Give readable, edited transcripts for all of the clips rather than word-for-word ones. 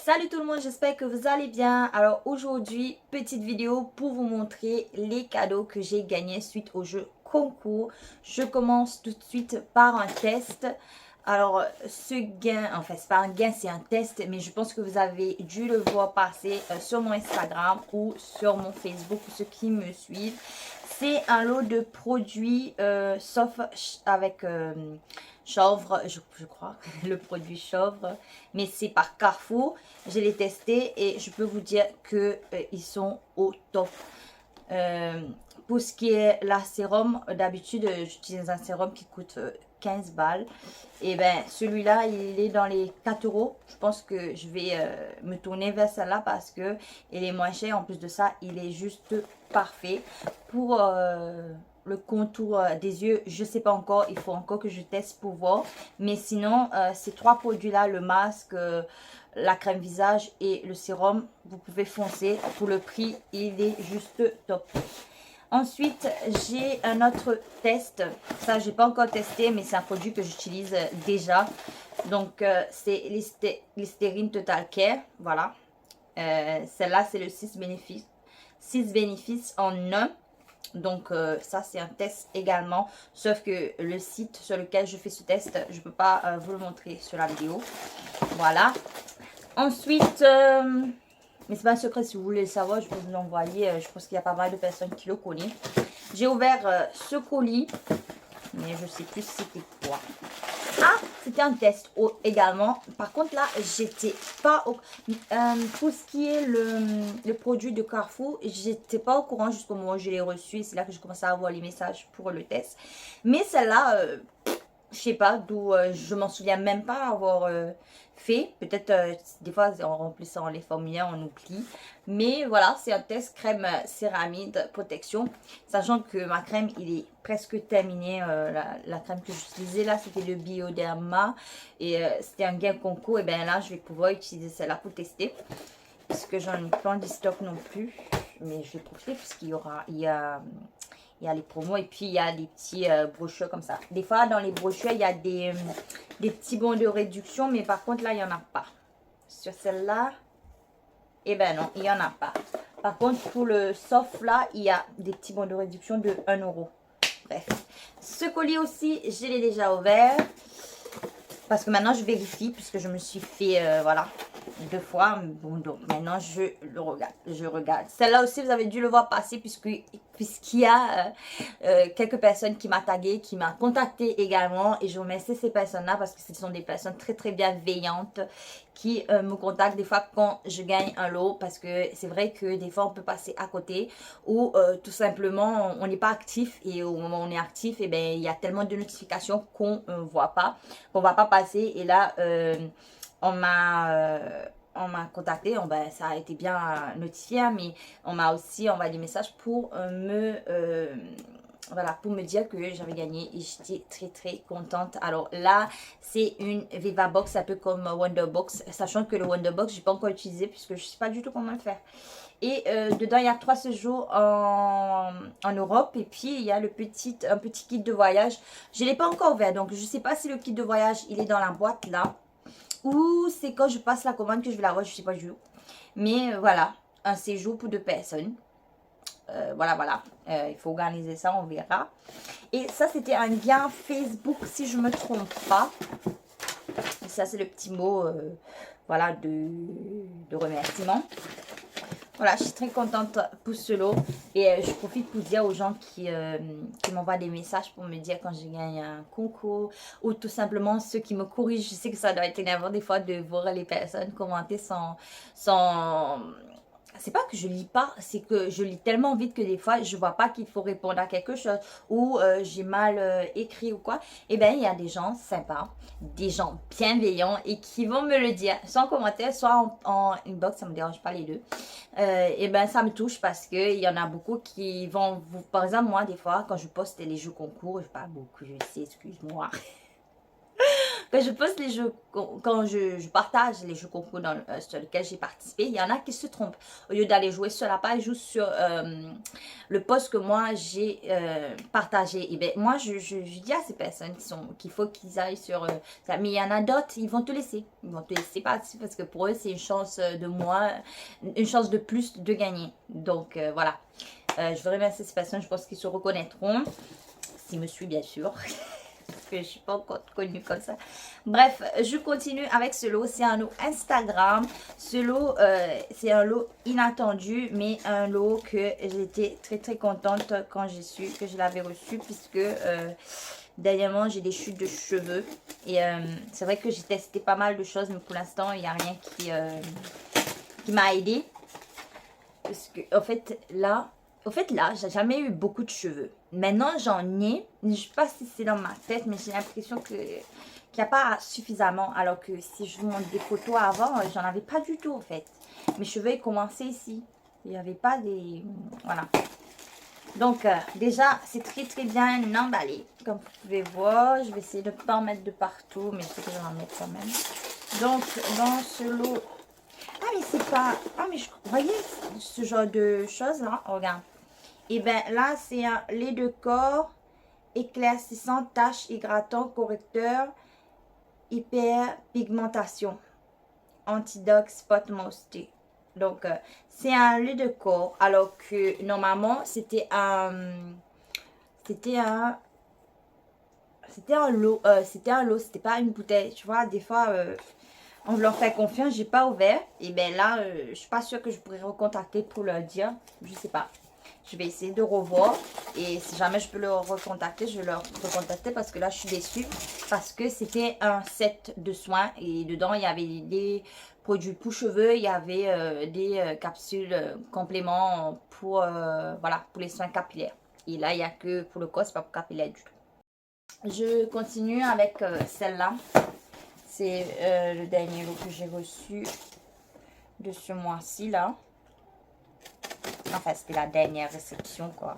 Salut tout le monde, j'espère que vous allez bien. Alors aujourd'hui, petite vidéo pour vous montrer les cadeaux que j'ai gagnés suite au jeu concours. Je commence tout de suite par un test. Alors ce gain, en fait c'est pas un gain, c'est un test, mais je pense que vous avez dû le voir passer sur mon Instagram ou sur mon Facebook pour ceux qui me suivent. C'est un lot de produits sauf avec Chauvre, je crois, le produit Chauvre, mais c'est par Carrefour. Je l'ai testé et je peux vous dire que ils sont au top. Euh, pour ce qui est la sérum, d'habitude j'utilise un sérum qui coûte 15 balles. Et ben celui-là il est dans les 4 euros. Je pense que je vais me tourner vers celle-là parce que il est moins cher. En plus de ça, il est juste parfait. Pour le contour des yeux, je sais pas encore, il faut encore que je teste pour voir. Mais sinon, ces trois produits-là, le masque, la crème visage et le sérum, vous pouvez foncer. Pour le prix, il est juste top. Ensuite, j'ai un autre test. Ça, j'ai pas encore testé, mais c'est un produit que j'utilise déjà. Donc, c'est Listerine Total Care. Voilà. Celle-là, c'est le 6 bénéfices. 6 bénéfices en un. Donc, ça, c'est un test également. Sauf que le site sur lequel je fais ce test, je ne peux pas vous le montrer sur la vidéo. Voilà. Ensuite... mais c'est pas un secret, si vous voulez le savoir, je peux vous l'envoyer. Je pense qu'il y a pas mal de personnes qui le connaissent. J'ai ouvert ce colis, mais je sais plus c'était quoi. Ah, c'était un test également. Par contre là, j'étais pas au... pour ce qui est le produit de Carrefour, j'étais pas au courant jusqu'au moment où je l'ai reçu. C'est là que je commençais à avoir les messages pour le test. Mais celle-là... je sais pas, d'où je m'en souviens même pas avoir fait. Peut-être des fois en remplissant les formulaires on oublie. Mais voilà, c'est un test crème céramide protection. Sachant que ma crème il est presque terminé. La crème que j'utilisais là c'était le Bioderma. Et c'était un gain concours. Et bien là je vais pouvoir utiliser celle-là pour tester. Parce que j'en ai pas en stock non plus. Mais je vais profiter parce qu'il y aura... Il y a les promos et puis il y a des petits brochures comme ça. Des fois, dans les brochures, il y a des petits bons de réduction. Mais par contre, là, il n'y en a pas. Sur celle-là, eh ben non, il n'y en a pas. Par contre, pour le soft, là, il y a des petits bons de réduction de 1 euro. Bref. Ce colis aussi, je l'ai déjà ouvert. Parce que maintenant, je vérifie puisque je me suis fait, voilà, 2 fois. Bon, donc maintenant, je le regarde. Je regarde. Celle-là aussi, vous avez dû le voir passer puisqu'il y a quelques personnes qui m'a tagué, qui m'a contacté également. Et je remercie ces personnes-là parce que ce sont des personnes très, très bienveillantes qui me contactent des fois quand je gagne un lot. Parce que c'est vrai que des fois, on peut passer à côté ou tout simplement, on n'est pas actif. Et au moment où on est actif, et ben, il y a tellement de notifications qu'on ne voit pas, qu'on ne va pas passer. Et là, on m'a contacté, ben, ça a été bien notifié, hein, mais on m'a aussi envoyé des messages pour voilà, pour me dire que j'avais gagné et j'étais très très contente. Alors là, c'est une Vivabox, un peu comme Wonderbox, sachant que le Wonderbox, je n'ai pas encore utilisé puisque je ne sais pas du tout comment le faire. Et dedans, il y a 3 séjours en Europe. Et puis, il y a un petit kit de voyage. Je ne l'ai pas encore ouvert. Donc, je ne sais pas si le kit de voyage, il est dans la boîte là. Ou c'est quand je passe la commande que je vais l'avoir. Je ne sais pas du tout. Mais voilà, un séjour pour 2 personnes. Voilà, voilà. Il faut organiser ça, on verra. Et ça, c'était un gain Facebook, si je ne me trompe pas. Et ça, c'est le petit mot voilà, de remerciement. Voilà, je suis très contente pour ce lot. Et je profite pour dire aux gens qui m'envoient des messages pour me dire quand je gagne un concours. Ou tout simplement ceux qui me corrigent. Je sais que ça doit être énervant des fois de voir les personnes commenter sans c'est pas que je lis pas, c'est que je lis tellement vite que des fois je vois pas qu'il faut répondre à quelque chose ou j'ai mal écrit ou quoi. Et bien il y a des gens sympas, des gens bienveillants et qui vont me le dire sans commentaire, soit en inbox, ça me dérange pas les deux. Et ben ça me touche parce que il y en a beaucoup qui vont vous, par exemple moi des fois quand je poste les jeux concours, je parle beaucoup, je sais, excuse-moi. quand je poste les jeux, quand je partage les jeux concours sur lesquels j'ai participé, il y en a qui se trompent. Au lieu d'aller jouer sur la page, ils jouent sur le post que moi j'ai partagé. Et ben moi, je dis à ces personnes qu'il faut qu'ils aillent sur ça. Mais il y en a d'autres, ils vont te laisser. Ils vont te laisser participer parce que pour eux, c'est une chance de moins, une chance de plus de gagner. Donc voilà. Je veux remercier ces personnes, je pense qu'ils se reconnaîtront. S'ils me suivent, bien sûr. Parce que je ne suis pas encore connue comme ça. Bref, je continue avec ce lot. C'est un lot Instagram. Ce lot, c'est un lot inattendu, mais un lot que j'étais très très contente quand j'ai su que je l'avais reçu. Puisque dernièrement, j'ai des chutes de cheveux. Et c'est vrai que j'ai testé pas mal de choses, mais pour l'instant, il n'y a rien qui m'a aidé. Parce que, en fait, là, j'ai jamais eu beaucoup de cheveux. Maintenant, j'en ai. Je ne sais pas si c'est dans ma tête, mais j'ai l'impression qu'il n'y a pas suffisamment. Alors que si je vous montre des photos avant, j'en avais pas du tout, en fait. Mes cheveux, ils commençaient ici. Il n'y avait pas des... Voilà. Donc, déjà, c'est très, très bien emballé. Comme vous pouvez voir, je vais essayer de ne pas en mettre de partout, mais je sais que je vais en mettre quand même. Donc, dans ce lot... Ah, mais c'est pas... Ah, mais vous voyez ce genre de choses, là? Regarde. Et bien là, c'est un lait de corps éclaircissant, tache, hydratant, correcteur, hyperpigmentation, antidote, spot moisty. Donc, c'est un lait de corps. Alors que normalement, c'était un lot. C'était pas une bouteille. Tu vois, des fois, on leur fait confiance. J'ai pas ouvert. Et bien là, je suis pas sûre que je pourrais recontacter pour leur dire. Je sais pas. Je vais essayer de revoir et si jamais je peux le recontacter, je vais le recontacter parce que là, je suis déçue parce que c'était un set de soins et dedans, il y avait des produits pour cheveux, il y avait des capsules compléments pour, voilà, pour les soins capillaires. Et là, il n'y a que pour le corps, c'est pas pour capillaire du tout. Je continue avec celle-là. C'est le dernier lot que j'ai reçu de ce mois-ci, là. Enfin, c'était la dernière réception, quoi.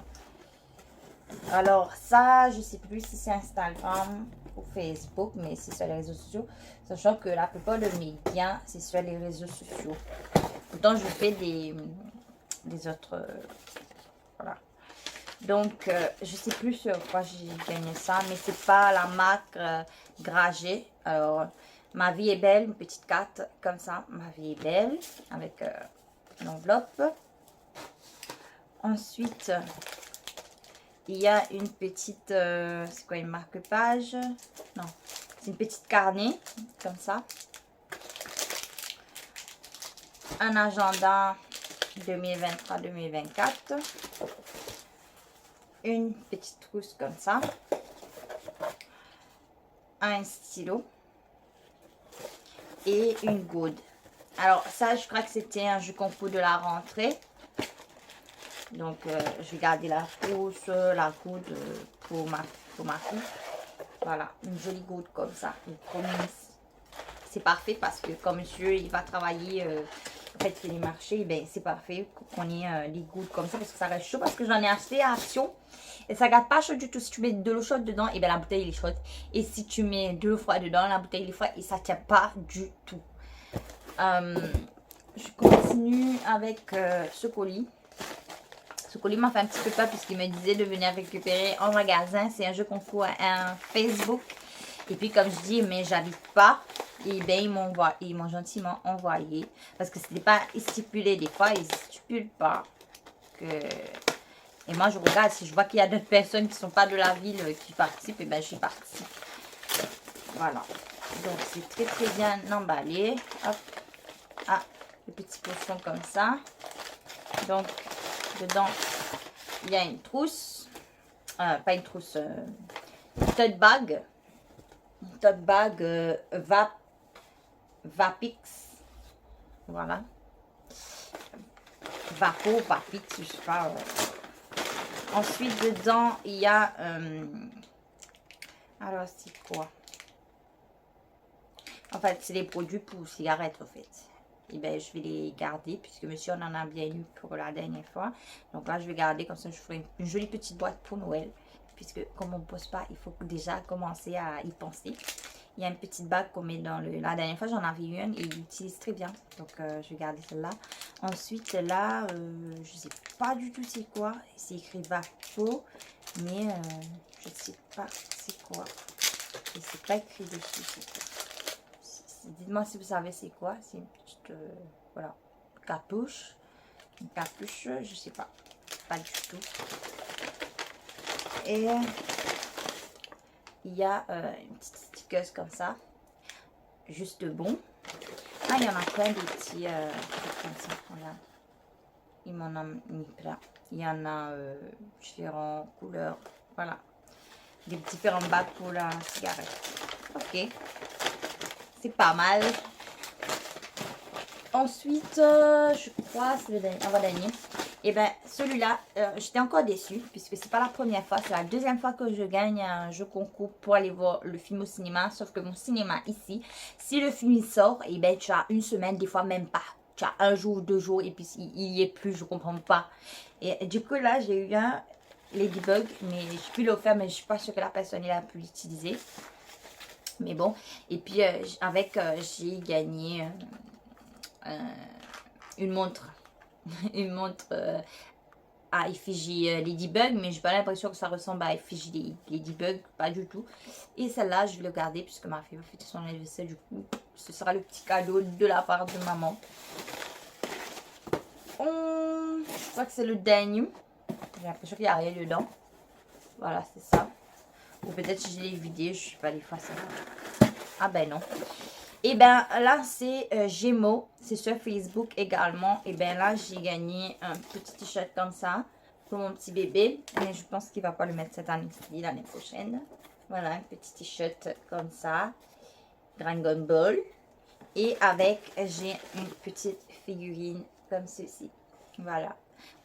Alors, ça, je sais plus si c'est Instagram ou Facebook, mais c'est sur les réseaux sociaux. Sachant que la plupart de mes biens, c'est sur les réseaux sociaux. Pourtant, je fais des autres... voilà. Donc, je sais plus sur quoi j'ai gagné ça, mais c'est pas la marque Gragé. Alors, ma vie est belle, une petite carte comme ça. Ma vie est belle, avec une enveloppe. Ensuite, il y a une petite, c'est quoi, une marque-page? Non, c'est une petite carnet, comme ça. Un agenda 2023-2024. Une petite trousse comme ça. Un stylo. Et une gourde. Alors ça, je crois que c'était un jeu concours de la rentrée. Donc, je vais garder la trousse, la gourde pour ma fille. Voilà, une jolie gourde comme ça. C'est parfait parce que comme monsieur, il va travailler, en fait, il les marchés, ben, c'est parfait qu'on ait des gourdes comme ça parce que ça reste chaud. Parce que j'en ai acheté à Action et ça ne garde pas chaud du tout. Si tu mets de l'eau chaude dedans, et ben la bouteille est chaude. Et si tu mets de l'eau froide dedans, la bouteille est froide et ça ne tient pas du tout. Je continue avec ce colis. Ce colis m'a fait un petit peu peur puisqu'il me disait de venir récupérer en magasin. C'est un jeu concours à Facebook. Et puis comme je dis, mais j'habite pas. Et bien ils m'ont gentiment envoyé. Parce que c'était pas stipulé. Des fois, ils stipulent pas que... Et moi je regarde, si je vois qu'il y a d'autres personnes qui sont pas de la ville qui participent, et bien je participe. Voilà. Donc c'est très très bien emballé. Hop. Ah, des petits pochons comme ça. Donc... dedans, il y a une trousse, pas une trousse, une tote bag. Une tote bag Vapix. Voilà. Vapo, Vapix, je sais pas. Ensuite, dedans, il y a... alors, c'est quoi? En fait, c'est les produits pour cigarettes, en fait. Et bien, je vais les garder puisque monsieur, on en a bien eu pour la dernière fois. Donc là, je vais garder comme ça, je ferai une jolie petite boîte pour Noël. Puisque comme on ne pose pas, il faut déjà commencer à y penser. Il y a une petite bague qu'on met dans le... La dernière fois, j'en avais eu une et il utilise très bien. Donc, je vais garder celle-là. Ensuite, là, je sais pas du tout c'est quoi. C'est écrit Vapo, mais je sais pas c'est quoi. Et c'est pas écrit dessus, c'est quoi. Dites-moi si vous savez c'est quoi. C'est une petite, voilà, capuche. Une capuche, je sais pas. Pas du tout. Et il y a une petite stickeuse comme ça. Juste bon. Ah, il y en a plein de petits trucs comme ça. Regarde. Il m'en a mis plein. Il y en a différentes couleurs. Voilà. Des différentes bagues pour la cigarette. Ok. C'est pas mal. Ensuite, je crois, c'est le dernier. Et ben celui-là, j'étais encore déçue puisque c'est pas la première fois, c'est la deuxième fois que je gagne un jeu concours pour aller voir le film au cinéma. Sauf que mon cinéma ici, si le film il sort, et ben tu as une semaine, des fois même pas. Tu as un jour, 2 jours et puis il y est plus, je comprends pas. Et du coup là, j'ai eu un Ladybug, mais j'ai pu l'offrir, mais je suis pas sûre que la personne a pu l'utiliser. Mais bon, et puis avec, j'ai gagné une montre. Une montre à effigie Ladybug, mais j'ai pas l'impression que ça ressemble à effigie Ladybug, pas du tout. Et celle-là, je vais le garder puisque ma fille va fêter son anniversaire, du coup, ce sera le petit cadeau de la part de maman. Je crois que c'est le dernier. J'ai l'impression qu'il n'y a rien dedans. Voilà, c'est ça. Ou peut-être si je l'ai vidé, je ne sais pas les fois ça. Ah ben non. Et ben là c'est Gémeaux, c'est sur Facebook également. Et ben là j'ai gagné un petit t-shirt comme ça pour mon petit bébé. Mais je pense qu'il va pas le mettre cette année-ci, l'année prochaine. Voilà, un petit t-shirt comme ça, Dragon Ball. Et avec j'ai une petite figurine comme ceci. Voilà.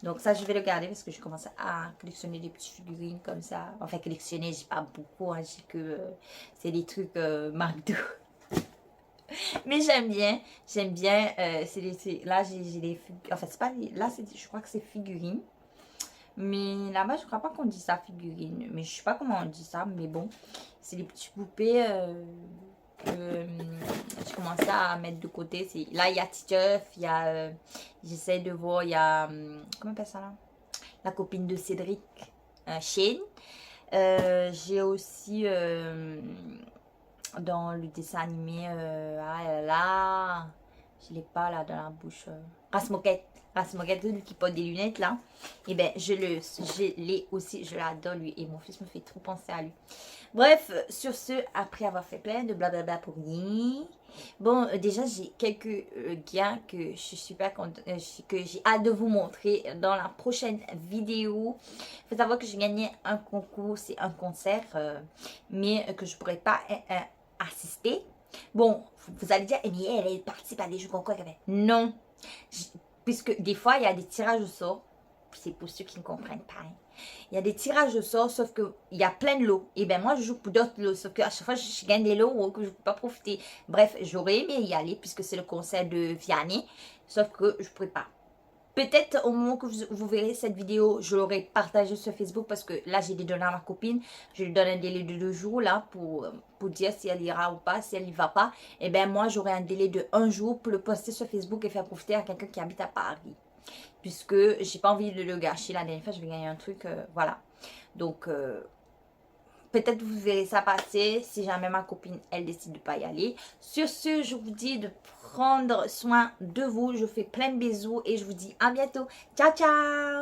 Donc ça je vais le garder parce que je commence à collectionner des petites figurines comme ça. Enfin collectionner, j'ai pas beaucoup, hein, j'ai que c'est des trucs McDo. Mais j'aime bien, là j'ai des figurines, enfin c'est pas, là je crois que c'est figurines. Mais là-bas je crois pas qu'on dit ça figurine, mais je sais pas comment on dit ça, mais bon. C'est des petites poupées que je commence à mettre de côté. Là il y a Titeuf, il y a, j'essaie de voir, il y a, comment on appelle ça là? La copine de Cédric, Shane. J'ai aussi... dans le dessin animé, ah là là, je l'ai pas là dans la bouche. Rasmoquette, celui qui porte des lunettes là. Et ben je l'ai aussi, je l'adore lui et mon fils me fait trop penser à lui. Bref, sur ce, après avoir fait plein de blablabla pour rien. Bon, déjà j'ai quelques gains que je suis pas contente, que j'ai hâte de vous montrer dans la prochaine vidéo. Il faut savoir que j'ai gagné un concours, c'est un concert, mais que je pourrais pas assister. Bon, vous allez dire, mais elle participe à des jeux concours. Non, puisque des fois il y a des tirages au sort. C'est pour ceux qui ne comprennent pas. Hein. Il y a des tirages au sort, sauf qu'il y a plein de lots. Et bien moi, je joue pour d'autres lots. Sauf qu'à chaque fois, je gagne des lots que je ne peux pas profiter. Bref, j'aurais aimé y aller puisque c'est le concert de Vianney. Sauf que je ne pourrais pas. Peut-être au moment que vous verrez cette vidéo, je l'aurai partagée sur Facebook parce que là, j'ai donné à ma copine. Je lui donne un délai de 2 jours là pour dire si elle ira ou pas, si elle n'y va pas. Et bien moi, j'aurai un délai de 1 jour pour le poster sur Facebook et faire profiter à quelqu'un qui habite à Paris. Puisque j'ai pas envie de le gâcher. La dernière fois, je vais gagner un truc, voilà. Donc, peut-être vous verrez ça passer si jamais ma copine, elle décide de pas y aller. Sur ce, je vous dis de prendre soin de vous. Je vous fais plein de bisous et je vous dis à bientôt. Ciao, ciao!